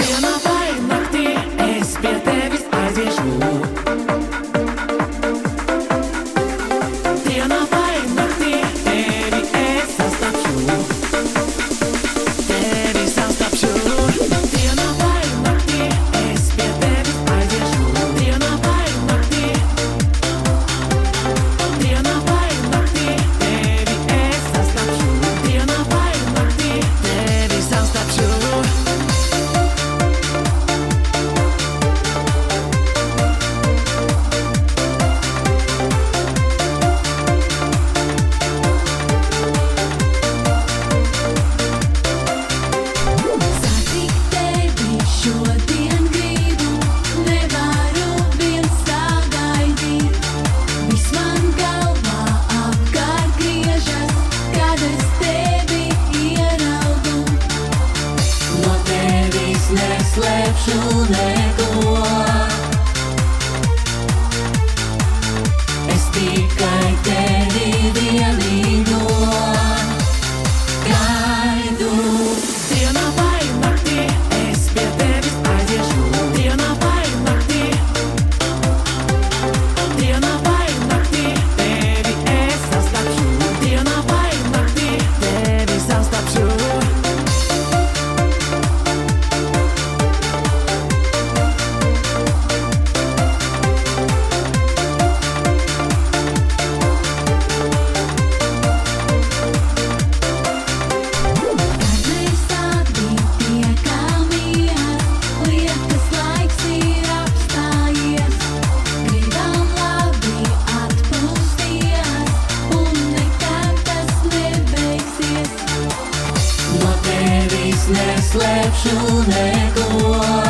Dienā vai naktī es pie tevis aiziešu. Dienā vai naktī tevi es sastapšu. Tevi sastapšu. Dienā vai naktī es pie tevis aiziešu. Dienā vai naktī. Dienā vai naktī tevi es sastapšu. Dienā vai naktī tevi sastapšu. Satikt tevi šodien gribu, nevaru viens tā gaidīt. Viss man galvā apkārt griežas, kad es tevi ieraugu. No tevis neslēpšu neko. Es tikai tevi vienīgo gaidu. Dienā vai naktī es pie tevis aiziešu. Dienā vai naktī. Dienā vai naktī tevi es sastapšu. Dienā vai naktī tevi sastapšu. Kad mēs abi tiekamies, liekas laiks ir apstājies. Gribam labi atpūsties, un nekad tas nebeigsies. No tevis neslēpšu neko.